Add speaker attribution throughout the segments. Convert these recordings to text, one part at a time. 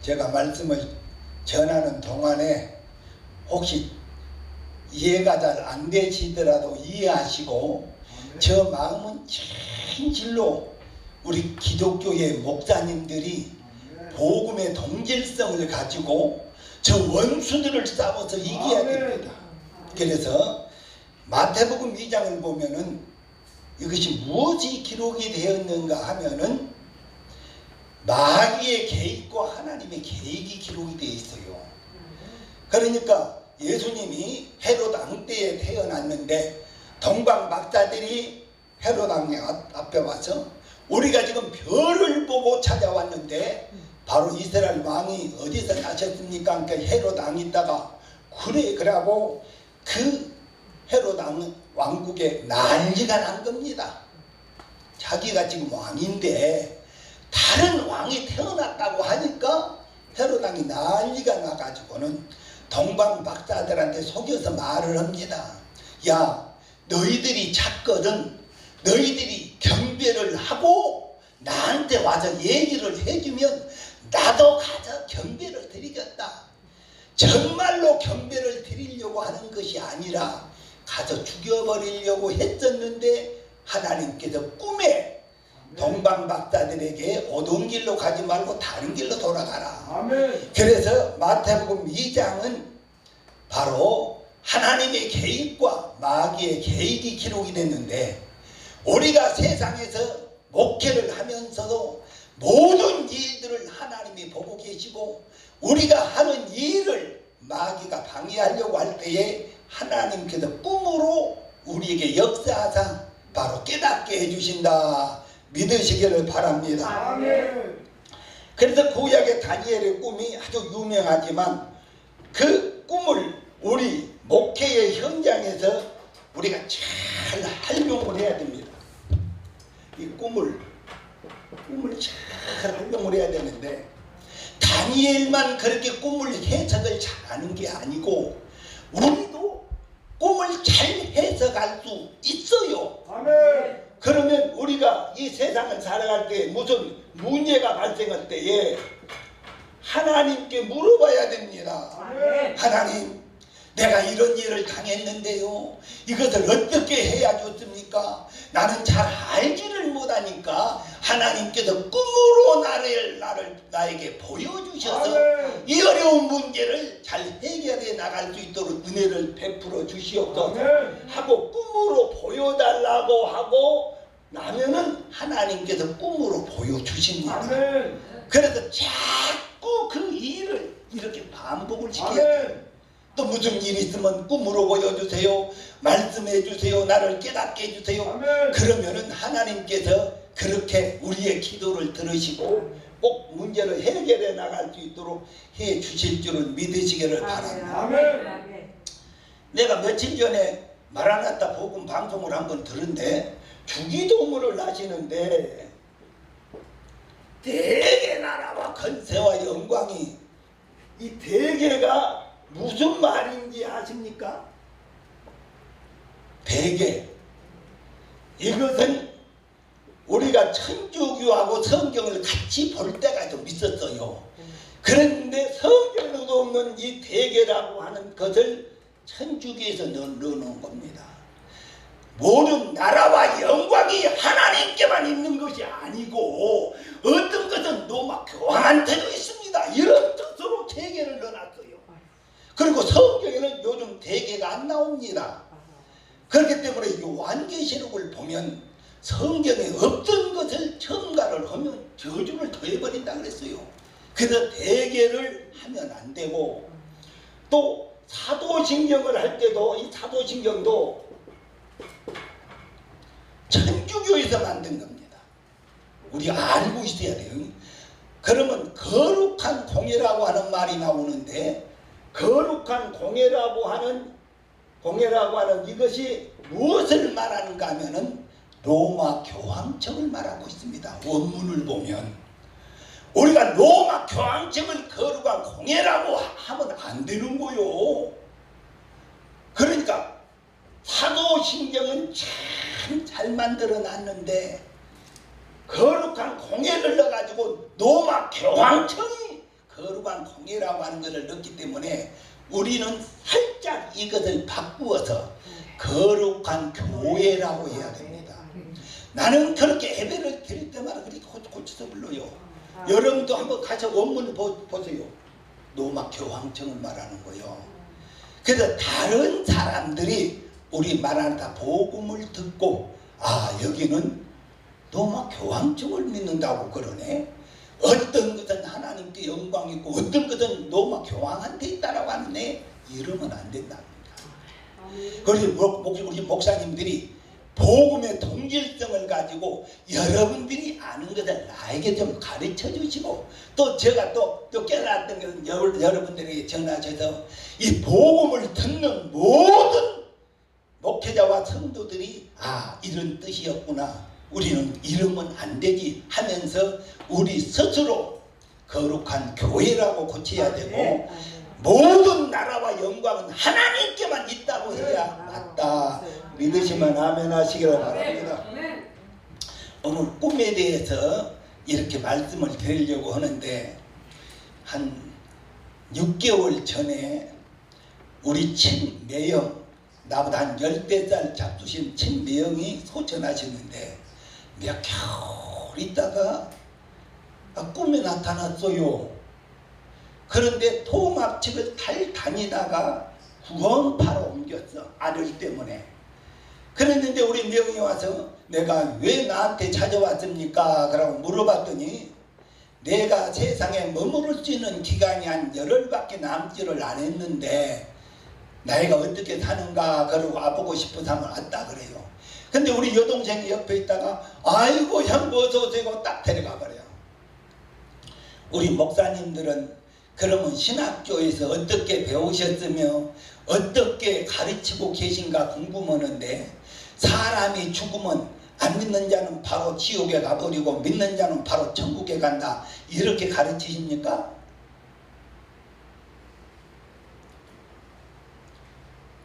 Speaker 1: 제가 말씀을 전하는 동안에 혹시 이해가 잘 안 되시더라도 이해하시고 저 마음은 진실로 우리 기독교의 목사님들이 복음의 동질성을 가지고 저 원수들을 싸워서 이겨야 됩니다. 그래서 마태복음 2장을 보면은 이것이 무엇이 기록이 되었는가 하면은 마귀의 계획과 하나님의 계획이 기록이 되어 있어요. 그러니까 예수님이 헤롯 왕 때에 태어났는데 동방 박사들이 헤롯 왕 앞에 와서 우리가 지금 별을 보고 찾아왔는데 바로 이스라엘 왕이 어디서 나셨습니까? 그러니까 헤롯 왕이 있다가 그래 그러고 그 헤롯 왕국에 난리가 난 겁니다. 자기가 지금 왕인데 다른 왕이 태어났다고 하니까 헤롯 왕이 난리가 나가지고는 동방 박사들한테 속여서 말을 합니다. 야, 너희들이 찾거든 너희들이 경배를 하고 나한테 와서 얘기를 해주면 나도 가서 경배를 드리겠다. 정말로 경배를 드리려고 하는 것이 아니라 가서 죽여버리려고 했었는데 하나님께서 꿈에 동방 박사들에게 어두운 길로 가지 말고 다른 길로 돌아가라. 아멘. 그래서 마태복음 2장은 바로 하나님의 계획과 마귀의 계획이 기록이 됐는데 우리가 세상에서 목회를 하면서도 모든 일들을 하나님이 보고 계시고 우리가 하는 일을 마귀가 방해하려고 할 때에 하나님께서 꿈으로 우리에게 역사하사 바로 깨닫게 해주신다. 믿으시기를 바랍니다. 아멘. 그래서 구약의 다니엘의 꿈이 아주 유명하지만 그 꿈을 우리 목회의 현장에서 우리가 잘 활용을 해야 됩니다. 이 꿈을 잘 활용을 해야 되는데 다니엘만 그렇게 꿈을 해석을 잘하는 게 아니고 우리도 꿈을 잘 해석할 수 있어요. 아멘. 그러면 우리가 이 세상을 살아갈 때 무슨 문제가 발생할 때에 하나님께 물어봐야 됩니다. 아멘. 하나님, 내가 이런 일을 당했는데요. 이것을 어떻게 해야 좋습니까? 나는 잘 알지를 못하니까 하나님께서 꿈으로 나에게 보여주셔서 아멘. 이 어려운 문제를 잘 해결해 나갈 수 있도록 은혜를 베풀어 주시옵소서 아멘. 하고 꿈으로 보여달라고 하고 나면은 하나님께서 꿈으로 보여주십니다. 아멘. 그래서 자꾸 그 일을 이렇게 반복을 시켜야 돼요. 또 무슨 일이 있으면 꿈으로 보여주세요. 말씀해 주세요. 나를 깨닫게 해주세요. 아멘. 그러면은 하나님께서 그렇게 우리의 기도를 들으시고 꼭 문제를 해결해 나갈 수 있도록 해 주실 줄을 믿으시기를 바랍니다. 아멘. 내가 며칠 전에 마라나타 복음 방송을 한번 들은데 주기도문을 하시는데 대개 나라와 건세와 영광이 이 대개가 무슨 말인지 아십니까? 대개 이것은 우리가 천주교하고 성경을 같이 볼 때가 좀 있었어요. 그런데 성경에도 없는 이 대개라고 하는 것을 천주교에서 넣어놓은 겁니다. 모든 나라와 영광이 하나님께만 있는 것이 아니고 어떤 것은 로마 교황한테도 있습니다. 이런 뜻으로 대개를 넣어놨어요. 그리고 성경에는 요즘 대개가 안 나옵니다. 그렇기 때문에 요한계시록을 보면 성경에 없던 것을 첨가를 하면 저주를 더해버린다 그랬어요. 그래서 대개를 하면 안 되고 또 사도신경을 할 때도 이 사도신경도 천주교에서 만든 겁니다. 우리가 알고 있어야 돼요. 그러면 거룩한 공예라고 하는 말이 나오는데 거룩한 공예라고 하는 이것이 무엇을 말하는가 하면은 로마 교황청을 말하고 있습니다. 원문을 보면 우리가 로마 교황청을 거룩한 공예라고 하면 안 되는 거요. 그러니까 사도신경은 참 잘 만들어 놨는데 거룩한 공예를 넣어가지고 로마 교황청이 거룩한 공예라고 하는 것을 넣기 때문에 우리는 살짝 이것을 바꾸어서 거룩한 교회라고 해야 됩니다. 나는 그렇게 예배를 드릴 때마다 그렇게 고쳐서 불러요. 여러분도 한번 가서 원문을 보세요. 로마 교황청을 말하는 거요. 그래서 다른 사람들이 우리 말하는 복음을 듣고 아 여기는 로마 교황청을 믿는다고 그러네. 어떤 것은 하나님께 영광이 있고 어떤 것은 로마 교황한테 있다라고 하는데 이러면 안 된답니다. 그래서 우리 목사님들이 복음의 동질성을 가지고 여러분들이 아는 것을 나에게 좀 가르쳐 주시고 또 제가 또 깨달았던 것은 여러분들에게 전하셔서 이 복음을 듣는 모든 목회자와 성도들이 아 이런 뜻이었구나. 우리는 이러면 안 되지 하면서 우리 스스로 거룩한 교회라고 고쳐야 되고 모든 나라와 영광은 하나님께만 있다고 해야 맞다. 믿으시면 아멘 하시기를 바랍니다. 오늘 꿈에 대해서 이렇게 말씀을 드리려고 하는데 한 6개월 전에 우리 친매형 나보다 한 10살 잡수신 친매형이 소천하셨는데 몇 개월 있다가 꿈에 나타났어요. 그런데 통합측을 잘 다니다가 구원파로 옮겼어. 아들 때문에. 그랬는데 우리 명이 와서 내가 왜 나한테 찾아왔습니까? 그러고 물어봤더니 내가 세상에 머무를 수 있는 기간이 한 열흘밖에 남지를 않았는데 나이가 어떻게 사는가 그러고 와보고 싶어서 한번 왔다 그래요. 근데 우리 여동생이 옆에 있다가 아이고 형 어서오세요 딱 데려가 버려요. 우리 목사님들은 그러면 신학교에서 어떻게 배우셨으며 어떻게 가르치고 계신가 궁금하는데 사람이 죽으면 안 믿는 자는 바로 지옥에 가버리고 믿는 자는 바로 천국에 간다 이렇게 가르치십니까?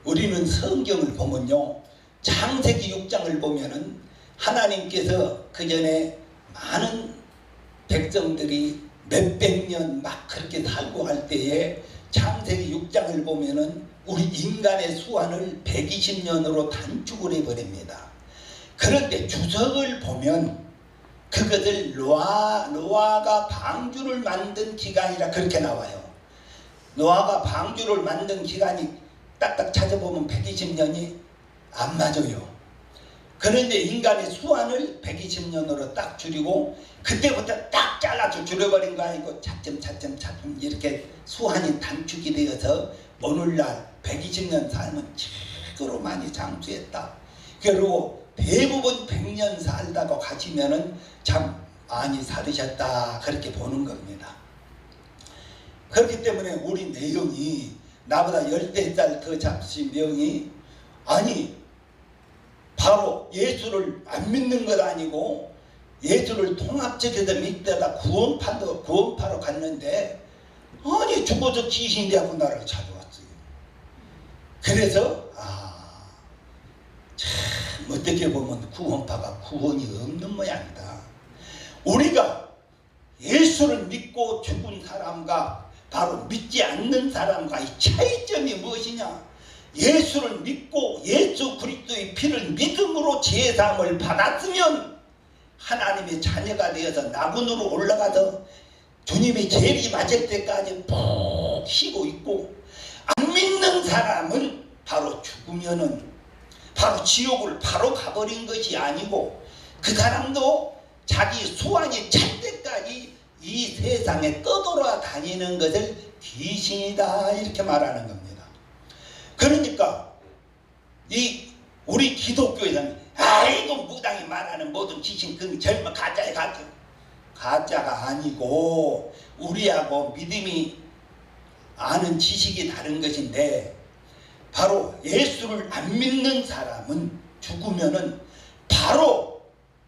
Speaker 1: 우리는 성경을 보면요 창세기 6장을 보면은 하나님께서 그 전에 많은 백성들이 몇백 년 막 그렇게 살고 할 때에 창세기 6장을 보면은 우리 인간의 수완을 120년으로 단축을 해버립니다. 그런데 주석을 보면 그것을 노아가 방주를 만든 기간이라 그렇게 나와요. 노아가 방주를 만든 기간이 딱딱 찾아보면 120년이 안 맞아요. 그런데 인간의 수완을 120년으로 딱 줄이고 그때부터 딱 잘라서 줄여버린 거 아니고 차츰 이렇게 수완이 단축이 되어서 오늘날 120년 살면 최고로 많이 장수했다. 그리고 대부분 100년 살다가 가시면은 참 많이 살으셨다 그렇게 보는 겁니다. 그렇기 때문에 우리 내용이 나보다 10살 더 잡으신 명이 아니 바로 예수를 안 믿는 것 아니고 예수를 통합적에서 믿다가 구원파로 갔는데 아니 죽어서 귀신이 되고 나를 찾아왔어요. 그래서 참 어떻게 보면 구원파가 구원이 없는 모양이다. 우리가 예수를 믿고 죽은 사람과 바로 믿지 않는 사람과 이 차이점이 무엇이냐? 예수를 믿고 예수 그리스도의 피를 믿음으로 제사함을 받았으면 하나님의 자녀가 되어서 나군으로 올라가서 주님의 재림 맞을 때까지 푹 쉬고 있고 안 믿는 사람은 바로 죽으면은 바로 지옥을 바로 가버린 것이 아니고 그 사람도 자기 수완이 찰 때까지 이 세상에 떠돌아다니는 것을 귀신이다 이렇게 말하는 겁니다. 그러니까 이 우리 기독교에서는 아이고 무당이 말하는 모든 귀신 그 젊은 가짜에 가짜가 아니고 우리하고 믿음이 아는 지식이 다른 것인데 바로 예수를 안 믿는 사람은 죽으면은 바로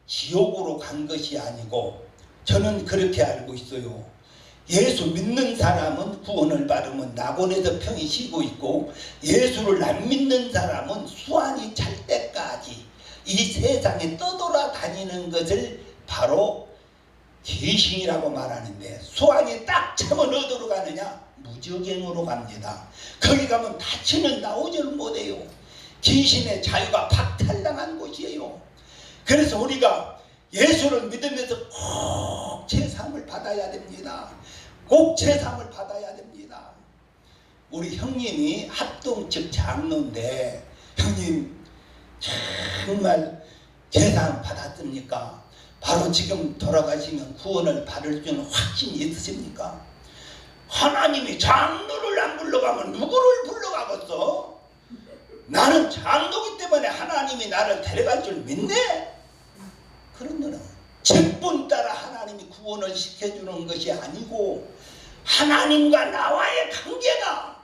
Speaker 1: 지옥으로 간 것이 아니고 저는 그렇게 알고 있어요. 예수 믿는 사람은 구원을 받으면 낙원에서 편히 쉬고 있고 예수를 안 믿는 사람은 수완이 찰 때까지 이 세상에 떠돌아다니는 것을 바로 귀신이라고 말하는데 수완이 딱 차면 어디로 가느냐? 무적행으로 갑니다. 거기 가면 다시는 나오지를 못해요. 귀신의 자유가 박탈당한 곳이에요. 그래서 우리가 예수를 믿으면서 꼭 제사함을 받아야 됩니다. 꼭 제사함을 받아야 됩니다. 우리 형님이 합동측 장로인데 형님 정말 제사함 받았습니까? 바로 지금 돌아가시면 구원을 받을 줄 확신이 있으십니까? 하나님이 장로를 안 불러가면 누구를 불러가겠어? 나는 장로기 때문에 하나님이 나를 데려갈 줄 믿네? 그런 거는 직분 따라 하나님이 구원을 시켜주는 것이 아니고 하나님과 나와의 관계가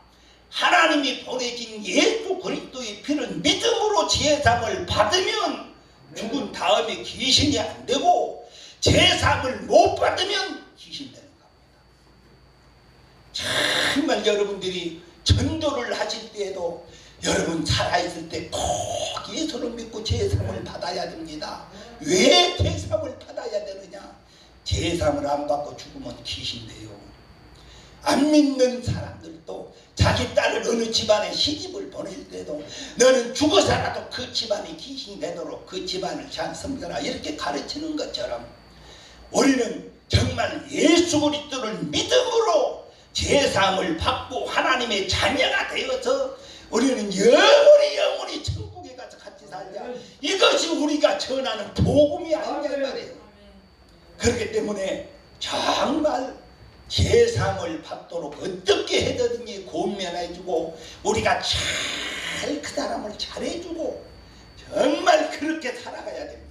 Speaker 1: 하나님이 보내신 예수 그리스도의 피를 믿음으로 제사함을 받으면 죽은 다음에 귀신이 안 되고 제사함을 못 받으면 귀신 되는 겁니다. 정말 여러분들이 전도를 하실 때에도 여러분 살아있을 때 꼭 예수를 믿고 제사함을 받아야 됩니다. 왜 제사함을 받아야 되느냐? 제사함을 안 받고 죽으면 귀신 돼요. 안 믿는 사람들도 자기 딸을 어느 집안에 시집을 보낼 때도 너는 죽어서라도 그 집안이 귀신이 되도록 그 집안을 잘 섬겨라 이렇게 가르치는 것처럼 우리는 정말 예수 그리스도를 믿음으로 제사함을 받고 하나님의 자녀가 되어서 우리는 영원히 천국에 가서 같이 살자. 이것이 우리가 전하는 복음이 아니냐 말이에요. 그렇기 때문에 정말 제사함을 받도록 어떻게 해더니 권면해주고 우리가 잘 그 사람을 잘해주고 정말 그렇게 살아가야 됩니다.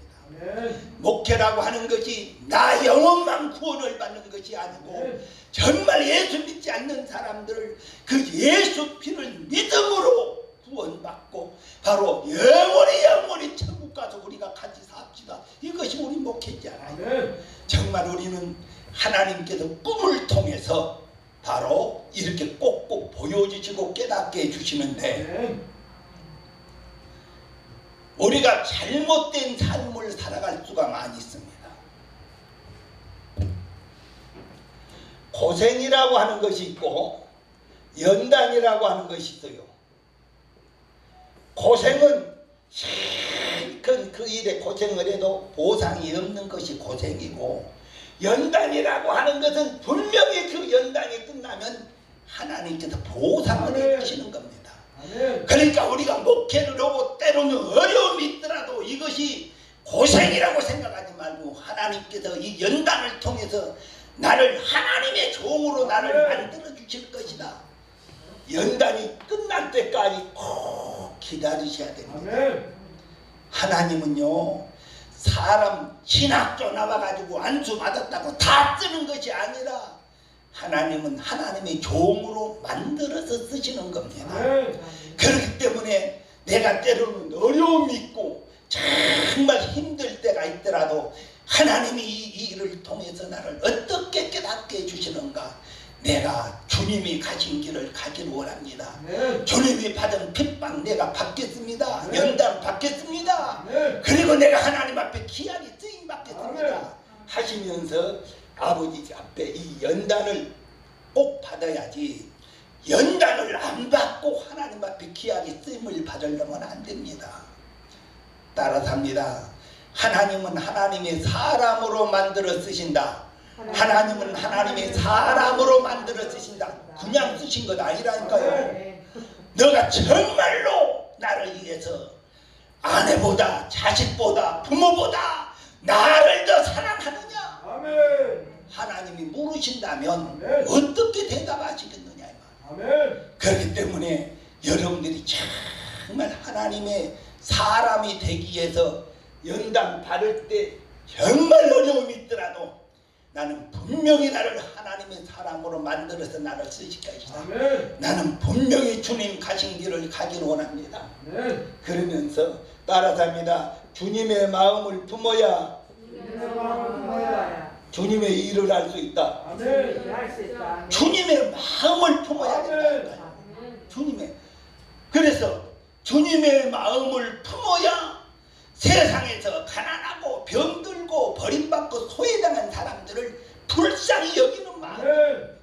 Speaker 1: 목회라고 하는 것이 나 영혼만 구원을 받는 것이 아니고 정말 예수 믿지 않는 사람들을 그 예수 피를 믿음으로 구원받고 바로 영원히 천국 가서 우리가 같이 삽시다. 이것이 우리 목회잖아요. 정말 우리는 하나님께서 꿈을 통해서 바로 이렇게 꼭꼭 보여주시고 깨닫게 해주시는데 우리가 잘못된 삶을 살아갈 수가 많이 있습니다. 고생이라고 하는 것이 있고 연단이라고 하는 것이 있어요. 고생은 실컷 그 일에 고생을 해도 보상이 없는 것이 고생이고 연단이라고 하는 것은 분명히 그 연단이 끝나면 하나님께서 보상을 해주시는 겁니다. 그러니까 우리가 목회를 하고 때로는 어려움이 있더라도 이것이 고생이라고 생각하지 말고 하나님께서 이 연단을 통해서 나를 하나님의 종으로 나를 만들어 주실 것이다. 연단이 끝날 때까지 꼭 기다리셔야 됩니다. 하나님은요 사람 신학교 나와가지고 안수 받았다고 다 쓰는 것이 아니라 하나님은 하나님의 종으로 만들어서 쓰시는 겁니다. 그렇기 때문에 내가 때로는 어려움이 있고 정말 힘들 때가 있더라도 하나님이 이 일을 통해서 나를 어떻게 깨닫게 해주시는가. 내가 주님이 가신 길을 가기를 원합니다. 주님이 받은 핍박 내가 받겠습니다. 연단 받겠습니다. 그리고 내가 하나님 앞에 귀하게 쓰임 받겠습니다 하시면서 아버지 앞에 이 연단을 꼭 받아야지 연단을 안 받고 하나님 앞에 귀하게 쓰임을 받으려면 안 됩니다. 따라서 합니다. 하나님은 하나님의 사람으로 만들어 쓰신다. 하나님은 하나님의 사람으로 만들어 쓰신다. 그냥 쓰신 것 아니라니까요. 너가 정말로 나를 위해서 아내보다 자식보다 부모보다 나를 더 사랑하느냐? 하나님이 물으신다면 어떻게 대답하시겠느냐? 그렇기 때문에 여러분들이 정말 하나님의 사람이 되기 위해서 연단 받을 때 정말 어려움이 있더라도 나는 분명히 나를 하나님의 사람으로 만들어서 나를 쓰실 것이다. 나는 분명히 주님 가신 길을 가기를 원합니다. 그러면서 따라서 합니다. 주님의 마음을 품어야 주님의 일을 할 수 있다. 주님의 마음을 품어야 된다. 주님의 그래서 주님의 마음을 품어야 세상에서 가난하고 병들고 버리고 버림받고 소외당한 사람들을 불쌍히 여기는 마음.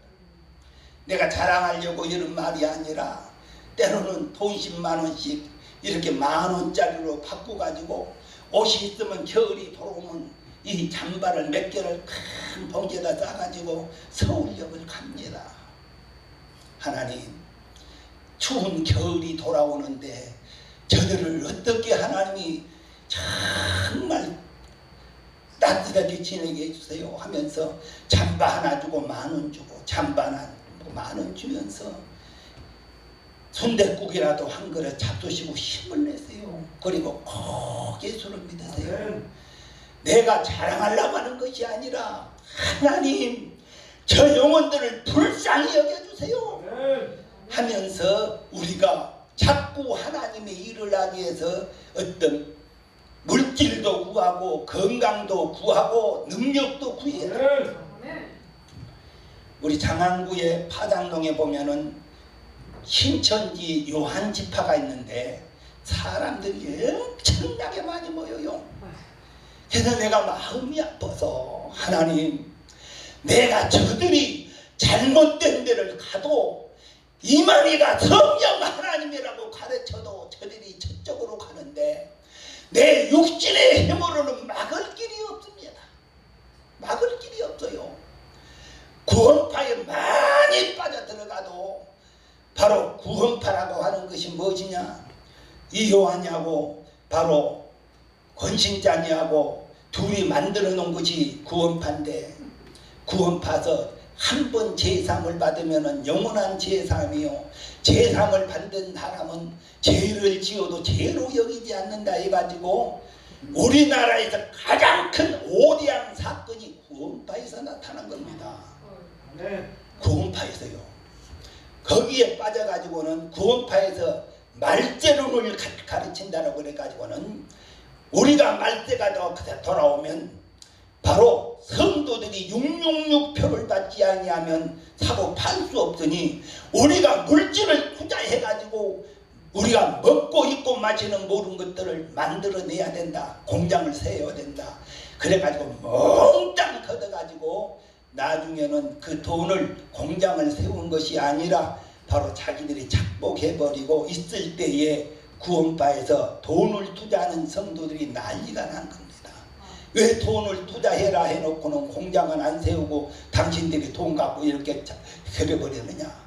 Speaker 1: 내가 자랑하려고 이런 말이 아니라 때로는 돈 10만 원씩 이렇게 10,000원짜리로 바꿔가지고 옷이 있으면 겨울이 돌아오면 이 잠바를 몇 개를 큰 봉지에다 싸가지고 서울역을 갑니다. 하나님, 추운 겨울이 돌아오는데 저들을 어떻게 하나님이 정말 따뜻하게 지내게 해주세요 하면서 잠바 하나 주고 10,000원 주고 잠바 하나 주고 10,000원 주면서 순댓국이라도 한 그릇 잡수시고 힘을 내세요. 그리고 꼭 예수를 믿으세요. 내가 자랑하려고 하는 것이 아니라 하나님 저 영혼들을 불쌍히 여겨주세요 하면서 우리가 자꾸 하나님의 일을 하기 위해서 어떤 물질도 구하고 건강도 구하고 능력도 구해야 합니다. 우리 장안구의 파장동에 보면은 신천지 요한지파가 있는데 사람들이 엄청나게 많이 모여요. 그래서 내가 마음이 아파서 하나님, 내가 저들이 잘못된 데를 가도 이만희가 성령 하나님이라고 가르쳐도 저들이 저쪽으로 가는데 내 육신의 힘으로는 막을 길이 없습니다. 막을 길이 없어요. 구원파에 많이 빠져들어가도 바로 구원파라고 하는 것이 무엇이냐? 이 요한이하고 바로 권신자니하고 둘이 만들어 놓은 것이 구원파인데, 구원파서 한 번 제삼을 받으면 영원한 제삼이요, 제삼을 받은 사람은 죄를 지어도 죄로 여기지 않는다 해가지고 우리나라에서 가장 큰 오대양 사건이 구원파에서 나타난 겁니다. 구원파에서요. 거기에 빠져가지고는 구원파에서 말재론을 가르친다라고 그래가지고는 우리가 말세가 돌아오면 바로 성도들이 666표를 받지 아니하면 사고 팔 수 없으니 우리가 물질을 투자해가지고 우리가 먹고 입고 마시는 모든 것들을 만들어내야 된다. 공장을 세워야 된다. 그래가지고 몽땅 걷어가지고 나중에는 그 돈을 공장을 세운 것이 아니라 바로 자기들이 착복해버리고 있을 때에 구원파에서 돈을 투자하는 성도들이 난리가 난 겁니다. 왜 돈을 투자해라 해놓고는 공장은 안 세우고 당신들이 돈 갖고 이렇게 해버리느냐.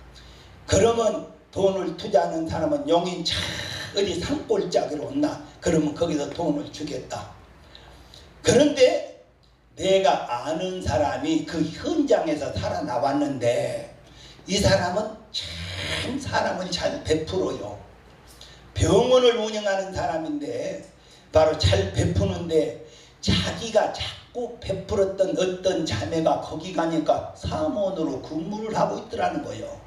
Speaker 1: 그러면 돈을 투자하는 사람은 용인 어디 산골짜기로 온나, 그러면 거기서 돈을 주겠다. 그런데 내가 아는 사람이 그 현장에서 살아나왔는데 이 사람은 참 사람을 잘 베풀어요. 병원을 운영하는 사람인데 바로 잘 베푸는데 자기가 자꾸 베풀었던 어떤 자매가 거기 가니까 사무원으로 근무를 하고 있더라는 거예요.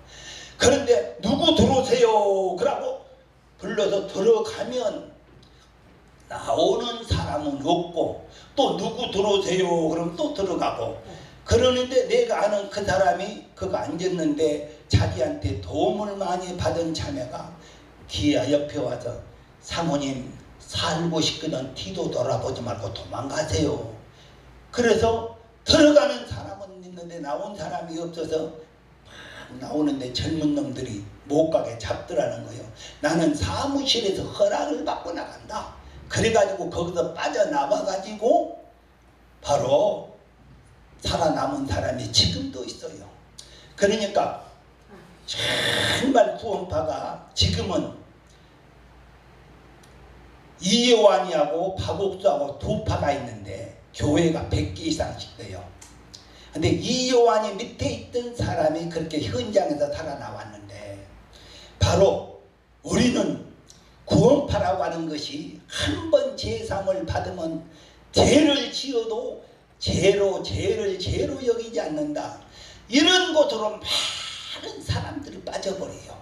Speaker 1: 그런데 누구 들어오세요 그러고 불러서 들어가면 나오는 사람은 없고 또 누구 들어오세요 그럼 또 들어가고 그러는데 내가 아는 그 사람이 그거 앉았는데 자기한테 도움을 많이 받은 자매가 기아 옆에 와서 사모님 살고 싶거든 뒤도 돌아보지 말고 도망가세요. 그래서 들어가는 사람은 있는데 나온 사람이 없어서 나오는데 젊은 놈들이 못 가게 잡더라는 거예요. 나는 사무실에서 허락을 받고 나간다. 그래가지고 거기서 빠져나와가지고 바로 살아남은 사람이 지금도 있어요. 그러니까 정말 구원파가 지금은 이요한이하고 박옥수하고 두 파가 있는데 교회가 100개 이상씩 돼요. 근데 이요한이 밑에 있던 사람이 그렇게 현장에서 살아나왔는데 바로 우리는 구원파라고 하는 것이 한 번 제삼을 받으면 죄를 지어도 죄를 죄로 여기지 않는다. 이런 곳으로 많은 사람들이 빠져버려요.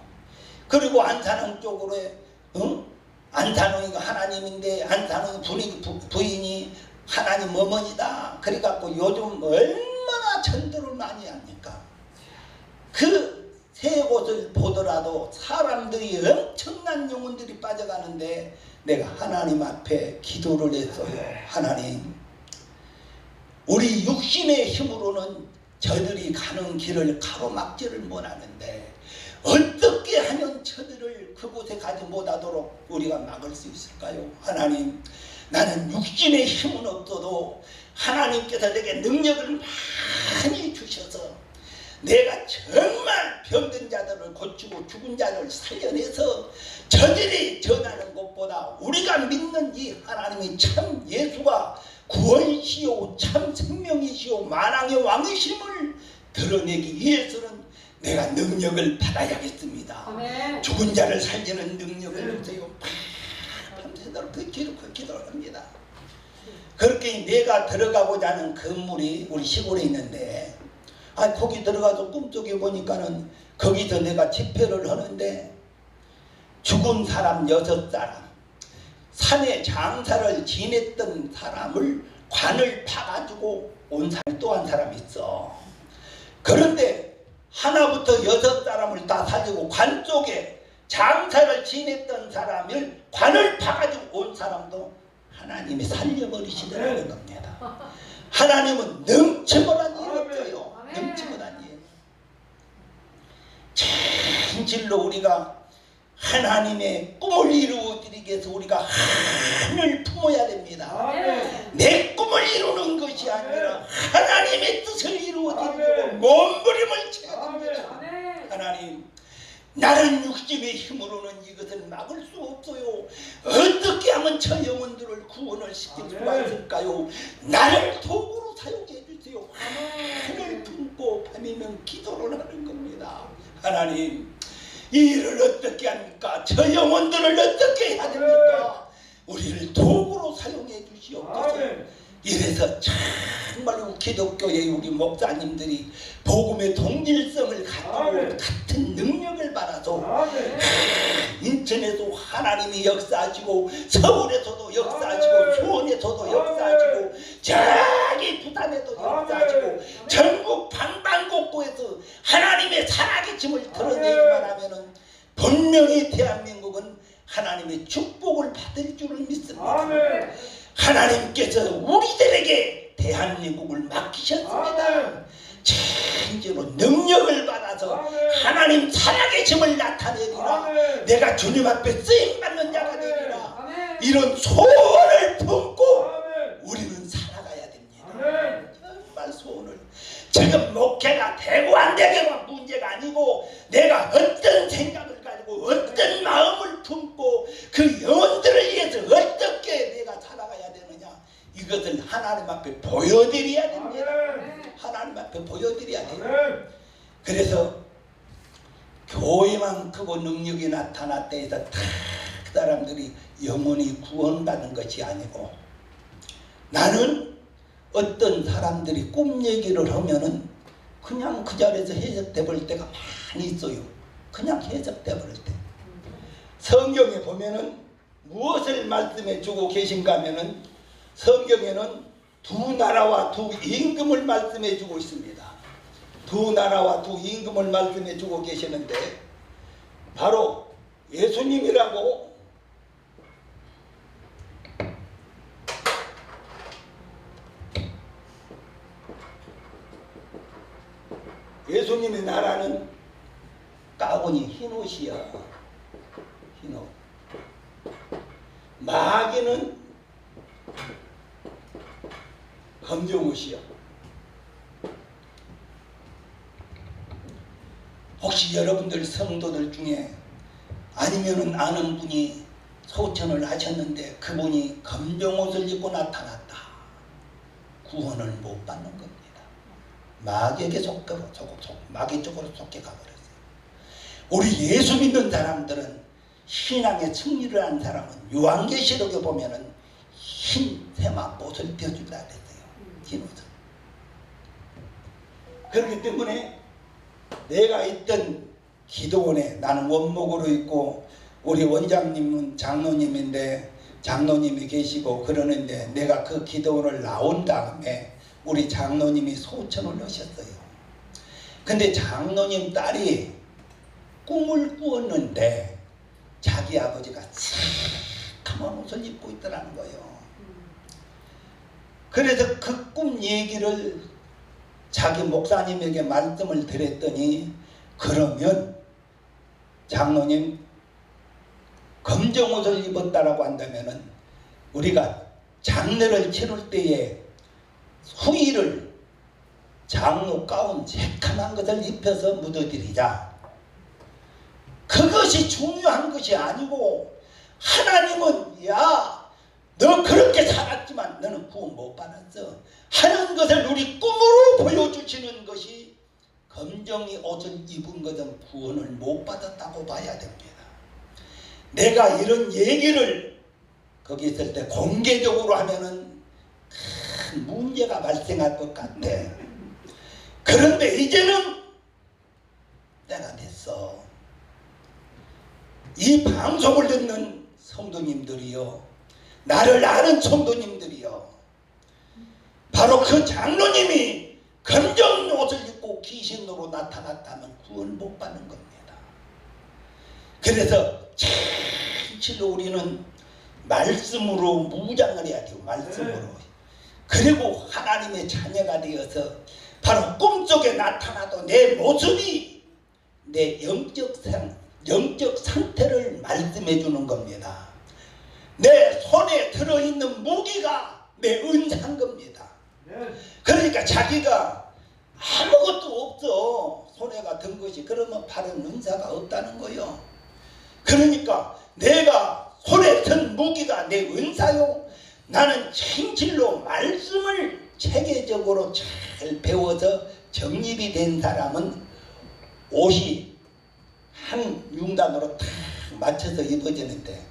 Speaker 1: 그리고 안산홍 쪽으로 안산홍이가 하나님인데 안산홍 부인이 하나님 어머니다. 그래갖고 요즘 얼마나 전도를 많이 합니까? 그 세 곳을 보더라도 사람들이 엄청난 영혼들이 빠져가는데 내가 하나님 앞에 기도를 했어요. 하나님, 우리 육신의 힘으로는 저들이 가는 길을 가로막지를 못하는데 어떻게 하면 저들을 그곳에 가지 못하도록 우리가 막을 수 있을까요? 하나님, 나는 육신의 힘은 없어도 하나님께서 내게 능력을 많이 주셔서 내가 정말 병든 자들을 고치고 죽은 자들을 살려내서 저들이 전하는 것보다 우리가 믿는 이 하나님이 참 예수가 구원이시오 참 생명이시오 만왕의 왕이심을 드러내기 위해서는 내가 능력을 받아야겠습니다. 아멘. 죽은 자를 살리는 능력을 주세요. 밤새도록 그 기도를 합니다. 그렇게 내가 들어가고자 하는 건물이 우리 시골에 있는데 거기 들어가서 꿈속에 보니까는 거기서 내가 집회를 하는데 죽은 사람 6사람 산에 장사를 지냈던 사람을 관을 파가지고 온 사람이 또 한 사람이 있어. 그런데 하나부터 6사람을 다 살리고 관 속에 장사를 지냈던 사람을 관을 파가지고 온 사람도 하나님이 살려버리시더라는 겁니다. 하나님은 능청한 일 없어요. 능청한 일. 진실로 우리가 하나님의 꿈을 이루어드리기 위해서 우리가 하늘을 품어야 됩니다. 내 꿈을 이루는 것이 아니라 하나님의 뜻을 이루어드리고 몸부림을 쳐야 됩니다. 하나님, 나는 육신의 힘으로는 이것을 막을 수 없어요. 어떻게 하면 저 영혼들을 구원을 시킬 수가 있을까요? 나를 도구로 사용해 주세요. 하늘 품고 밤이면 기도를 하는 겁니다. 하나님, 이 일을 어떻게 합니까? 저 영혼들을 어떻게 해야 됩니까? 우리를 도구로 사용해 주시옵소서. 이래서 정말로 기독교의 우리 목사님들이 복음의 동질성을 가지고 같은 능력을 받아서 인천에도 하나님이 역사하시고 서울에서도 역사하시고 수원에서도 역사하시고 저기 부산에도 역사하시고 전국 방방곡곡에서 하나님의 살아계심을 드러내기만 하면은 분명히 대한민국은 하나님의 축복을 받을 줄을 믿습니다. 하나님께서 우리들에게 대한민국을 맡기셨습니다. 진짜로 능력을 받아서 하나님 살아계심을 나타내리라. 내가 주님 앞에 쓰임받는 자가 되리라. 이런 소원을 품고 우리는 살아가야 됩니다. 정말 소원을. 지금 목회가 되고 안 되고가 문제가 아니고 내가 어떤 생각을 가지고 어떤 마음을 품고 그 영혼들을 위해서 어떻게 내가 살아가야 되느냐, 이것을 하나님 앞에 보여드려야 됩니다. 하나님 앞에 보여드려야 돼요. 그래서 교회만 크고 능력이 나타났다 해서 다 그 사람들이 영원히 구원받는 것이 아니고, 나는 어떤 사람들이 꿈 얘기를 하면은 그냥 그 자리에서 해석돼 버릴 때가 많이 있어요. 그냥 해석돼 버릴 때. 성경에 보면은 무엇을 말씀해 주고 계신가 하면은 성경에는 두 나라와 두 임금을 말씀해 주고 있습니다. 두 나라와 두 임금을 말씀해 주고 계시는데 바로 예수님이라고 예수님의 나라는 가온이 흰옷이야. 흰옷. 마귀는 검정옷이야. 혹시 여러분들 성도들 중에 아니면은 아는 분이 소천을 하셨는데 그분이 검정옷을 입고 나타났다. 구원을 못 받는 겁니다. 마귀에게 마귀 쪽으로 속해 가버렸어요. 우리 예수 믿는 사람들은 신앙의 승리를 한 사람은 요한계시록에 보면은 흰 세마포옷을 펴준다 그랬어요. 흰 옷을. 그렇기 때문에 내가 있던 기도원에 나는 원목으로 있고 우리 원장님은 장로님인데 장로님이 계시고 그러는데 내가 그 기도원을 나온 다음에 우리 장로님이 소천을 하셨어요. 근데 장로님 딸이 꿈을 꾸었는데 자기 아버지가 새까만 옷을 입고 있더라는 거예요. 그래서 그 꿈 얘기를 자기 목사님에게 말씀을 드렸더니, 그러면 장로님 검정 옷을 입었다라고 한다면은 우리가 장례를 치를 때에 후의를 장로 가운 새카만 것을 입혀서 묻어드리자. 그것이 중요한 것이 아니고, 하나님은 야, 너 그렇게 살았지만 너는 구원 못 받았어 하는 것을 우리 꿈으로 보여주시는 것이, 검정이 옷을 입은 것은 구원을 못 받았다고 봐야 됩니다. 내가 이런 얘기를 거기 있을 때 공개적으로 하면은 큰 문제가 발생할 것 같아. 그런데 이제는 때가 됐어. 이 방송을 듣는 성도님들이요, 나를 아는 성도님들이요, 바로 그 장로님이 검정 옷을 입고 귀신으로 나타났다면 구원 못 받는 겁니다. 그래서 진실로 우리는 말씀으로 무장을 해야 돼요. 말씀으로. 그리고 하나님의 자녀가 되어서 바로 꿈속에 나타나도 내 모습이 내 영적 상태를 말씀해 주는 겁니다. 내 손에 들어있는 무기가 내 은사인 겁니다. 그러니까 자기가 아무것도 없어, 손해가 든 것이, 그러면 바른 은사가 없다는 거요. 그러니까 내가 손에 든 무기가 내 은사요. 나는 진실로 말씀을 체계적으로 잘 배워서 정립이 된 사람은 옷이 한 융단으로 탁 맞춰서 입어지는데,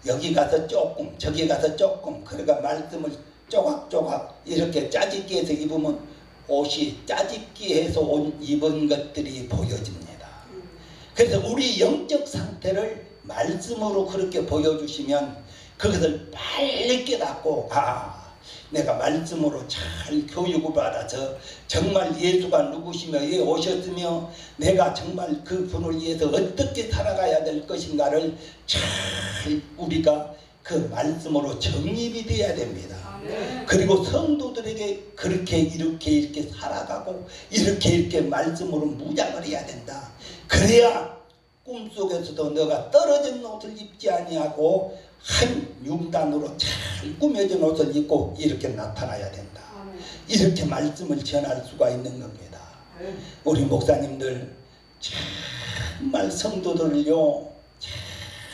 Speaker 1: 여기 가서 조금 저기 가서 조금, 그러니까 말씀을 조각조각 이렇게 짜집기 해서 입으면 옷이 짜집기 해서 옷 입은 것들이 보여집니다. 그래서 우리 영적 상태를 말씀으로 그렇게 보여주시면 그것을 빨리 깨닫고, 내가 말씀으로 잘 교육을 받아서 정말 예수가 누구시며 왜 오셨으며 내가 정말 그 분을 위해서 어떻게 살아가야 될 것인가를 잘 우리가 그 말씀으로 정립이 돼야 됩니다. 그리고 성도들에게 그렇게 이렇게 살아가고 이렇게 말씀으로 무장을 해야 된다. 그래야 꿈속에서도 너가 떨어진 옷을 입지 아니하고 한 융단으로 잘 꾸며진 옷을 입고 이렇게 나타나야 된다. 이렇게 말씀을 전할 수가 있는 겁니다. 우리 목사님들 정말 성도들을요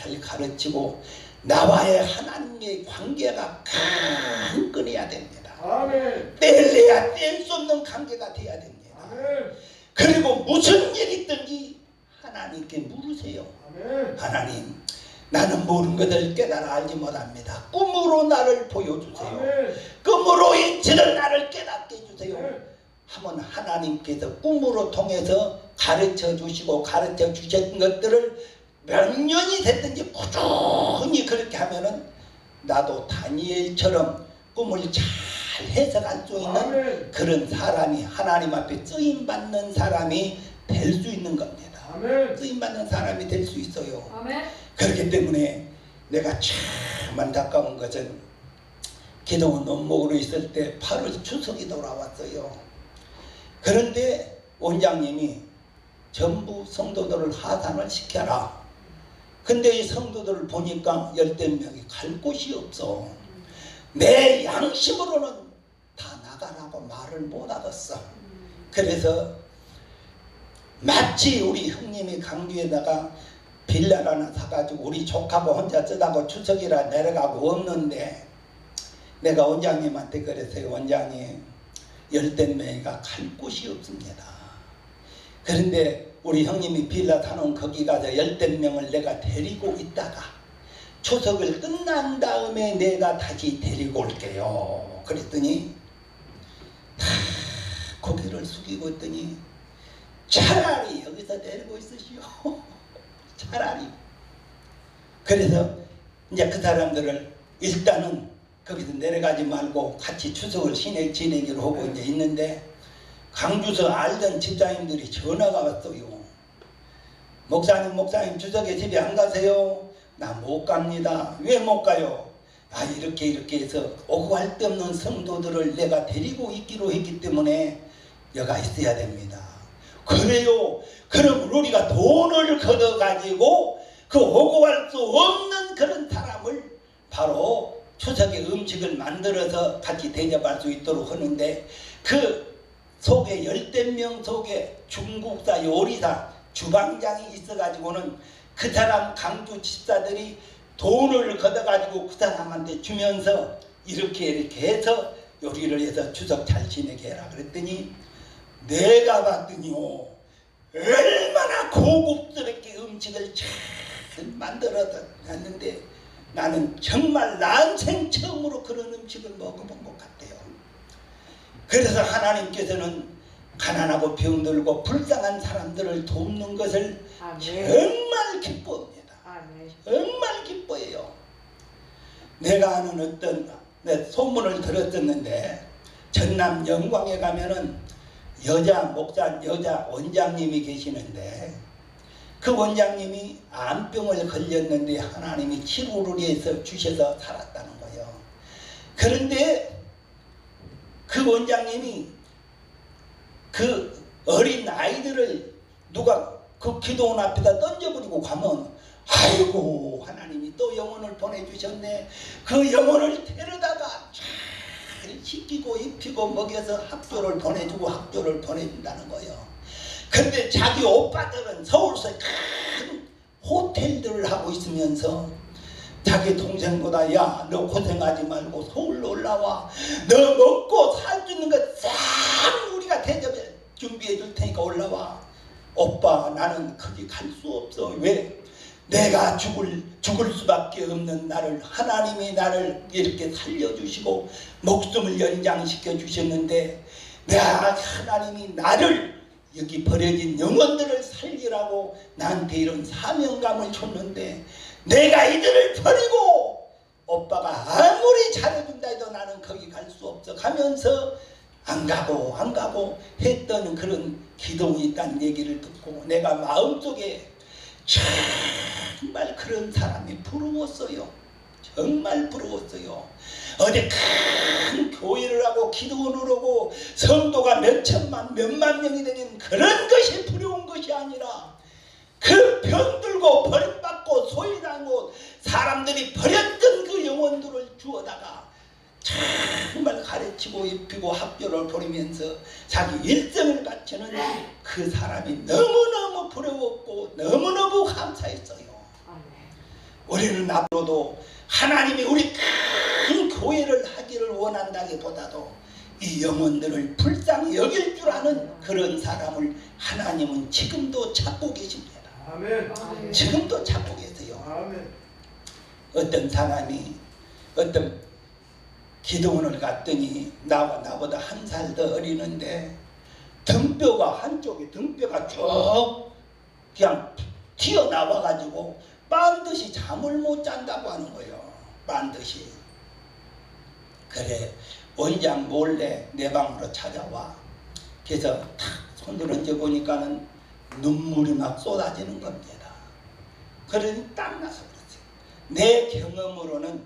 Speaker 1: 잘 가르치고 나와의 하나님의 관계가 강건해야 됩니다. 뗄래야 뗄 수 없는 관계가 돼야 됩니다. 그리고 무슨 일이 있든지 하나님께 물으세요. 하나님, 나는 모르는 것을 깨달아 알지 못합니다. 꿈으로 나를 보여주세요. 꿈으로 인치는 나를 깨닫게 해주세요. 하면 하나님께서 꿈으로 통해서 가르쳐 주시고 가르쳐 주셨던 것들을 몇 년이 됐든지 꾸준히 그렇게 하면은 나도 다니엘처럼 꿈을 잘 해석할 수 있는 그런 사람이, 하나님 앞에 쓰임받는 사람이 될 수 있는 겁니다. 쓰임받는 사람이 될 수 있어요. 그렇기 때문에 내가 참 안타까운 것은 기도원 원목으로 있을 때 8월 추석이 돌아왔어요. 그런데 원장님이 전부 성도들을 하산을 시켜라. 근데 이 성도들을 보니까 10명이 갈 곳이 없어. 내 양심으로는 다 나가라고 말을 못 하겠어. 그래서 마치 우리 형님이 강주에다가 빌라를 하나 사가지고 우리 조카가 혼자 쓰다고 추석이라 내려가고 없는데, 내가 원장님한테 그랬어요. 원장님, 10명이가 갈 곳이 없습니다. 그런데 우리 형님이 빌라 사놓은 거기 가서 10명을 내가 데리고 있다가 추석을 끝난 다음에 내가 다시 데리고 올게요. 그랬더니 다 고개를 숙이고 있더니 차라리 여기서 내리고 있으시오. 차라리. 그래서 이제 그 사람들을 일단은 거기서 내려가지 말고 같이 추석을 지내기로 하고 이제 있는데, 강주서 알던 집사님들이 전화가 왔어요. 목사님 추석에 집에 안 가세요? 나 못 갑니다. 왜 못 가요? 이렇게 해서 오고 할 데 없는 성도들을 내가 데리고 있기로 했기 때문에 여가 있어야 됩니다. 그래요. 그럼 우리가 돈을 걷어 가지고 그 오고 할 수 없는 그런 사람을 바로 추석에 음식을 만들어서 같이 대접할 수 있도록 하는데, 그 속에 10명 속에 중국사 요리사 주방장이 있어 가지고는 그 사람 강주 집사들이 돈을 걷어 가지고 그 사람한테 주면서 이렇게 해서 요리를 해서 추석 잘 지내게 해라 그랬더니, 내가 봤더니요 얼마나 고급스럽게 음식을 잘 만들어서 했는데, 나는 정말 난생 처음으로 그런 음식을 먹어본 것 같아요. 그래서 하나님께서는 가난하고 병들고 불쌍한 사람들을 돕는 것을 정말 기뻐합니다. 정말 기뻐해요. 내가 아는 어떤 소문을 들었었는데, 전남 영광에 가면은 여자 목사, 여자 원장님이 계시는데, 그 원장님이 암병을 걸렸는데 하나님이 치료를 해서 주셔서 살았다는 거예요. 그런데 그 원장님이 그 어린 아이들을 누가 그 기도원 앞에다 던져버리고 가면, 아이고 하나님이 또 영혼을 보내주셨네. 그 영혼을 데려다가 잘 씻기고 입히고 먹여서 학교를 보내주고 학교를 보내준다는 거예요. 그런데 자기 오빠들은 서울서 큰 호텔들을 하고 있으면서 자기 동생보다, 야 너 고생하지 말고 서울로 올라와, 너 먹고 살 수 있는 거 싹 우리가 대접해 준비해 줄 테니까 올라와. 오빠 나는 거기 갈 수 없어. 왜? 내가 죽을 수밖에 없는 나를 하나님이 나를 이렇게 살려주시고 목숨을 연장시켜 주셨는데, 내가 하나님이 나를 여기 버려진 영혼들을 살리라고 나한테 이런 사명감을 줬는데, 내가 이들을 버리고 오빠가 아무리 잘해준다 해도 나는 거기 갈 수 없어 가면서 안 가고 했던 그런 기동이 있다는 얘기를 듣고, 내가 마음속에 정말 그런 사람이 부러웠어요. 정말 부러웠어요. 어디 큰 교회를 하고 기도원을 하고 성도가 몇천만 몇만 명이 되는 그런 것이 두려운 것이 아니라, 그 병들고 버림받고 소외당하고 사람들이 버렸던 그 영혼들을 주어다가 정말 가르치고 입히고 학교를 보내면서 자기 일생을 바치는 그 사람이 너무너무 부러웠고 너무너무 감사했어요. 우리는 앞으로도 하나님이 우리 큰 교회를 하기를 원한다기보다도 이 영혼들을 불쌍히 여길 줄 아는 그런 사람을 하나님은 지금도 찾고 계십니다. 아멘. 지금도 찾고 계세요. 아멘. 어떤 사람이 어떤 기도원을 갔더니 나보다 한 살 더 어리는데 등뼈가 한쪽에 등뼈가 쭉 그냥 튀어나와 가지고 반드시 잠을 못 잔다고 하는 거예요. 반드시. 그래 원장 몰래 내 방으로 찾아와. 그래서 탁 손을 얹어 보니까는 눈물이 막 쏟아지는 겁니다. 그러니 땀 나서 그렇지. 내 경험으로는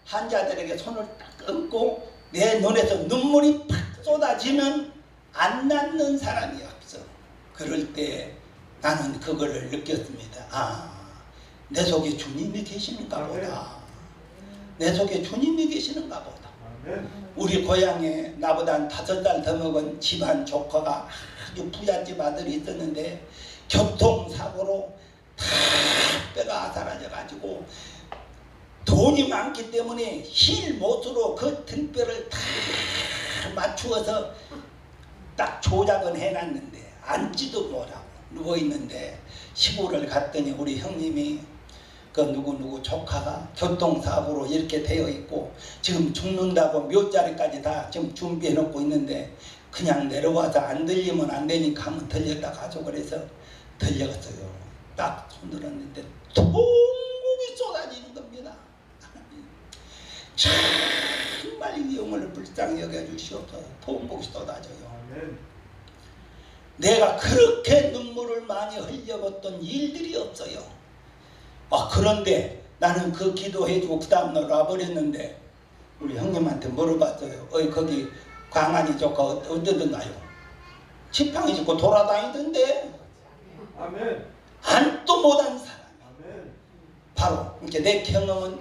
Speaker 1: 환자들에게 손을 딱 얹고 내 눈에서 눈물이 팍 쏟아지면 안 낫는 사람이 없어. 그럴 때 나는 그거를 느꼈습니다. 내 속에 주님이 계시는가 보다. 내 속에 주님이 계시는가 보다. 우리 고향에 나보다 한 5살 더 먹은 집안 조카가 아주 부잣집 아들이 있었는데 교통사고로 다 뼈가 사라져 가지고 돈이 많기 때문에 힐 못으로 그 등뼈를 다 맞추어서 딱 조작은 해놨는데 앉지도 못하고 누워있는데 시골을 갔더니 우리 형님이 그 누구 조카가 교통사고로 이렇게 되어 있고 지금 죽는다고 묘자리까지 다 지금 준비해 놓고 있는데 그냥 내려와서 안 들리면 안 되니까 한번 들렸다 가죠. 그래서 들렸어요. 딱 손들었는데 통곡이 쏟아지는 겁니다. 정말 이 영혼을 불쌍히 여겨주시옵소서. 통곡이 쏟아져요. 내가 그렇게 눈물을 많이 흘려봤던 일들이 없어요. 그런데 나는 그 기도해주고 그 다음날 와버렸는데 우리 형님한테 물어봤어요. 거기 광안이 좋고 어떠던가요? 지팡이 짚고 돌아다니던데.
Speaker 2: 아멘.
Speaker 1: 안도 못한 사람.
Speaker 2: 아멘.
Speaker 1: 바로 이렇게 내 경험은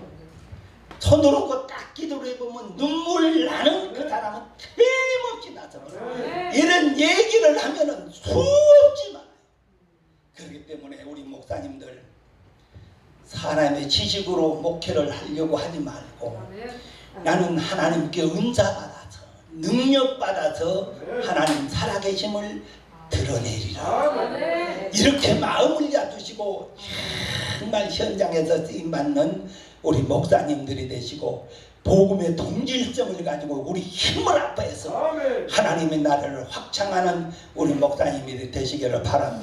Speaker 1: 손으로 딱 기도를 해보면 눈물 나는 그 사람은 틀림없이 나서 이런 얘기를 하면은 수없지 많아요. 그렇기 때문에 우리 목사님들 사람의 지식으로 목회를 하려고 하지 말고 나는 하나님께 은사 받아서 능력 받아서 하나님 살아계심을 드러내리라. 이렇게 마음을 잡으시고 정말 현장에서 쓰임받는 우리 목사님들이 되시고 복음의 동질성을 가지고 우리 힘을 합해서 하나님의 나라를 확장하는 우리 목사님이 되시기를 바랍니다.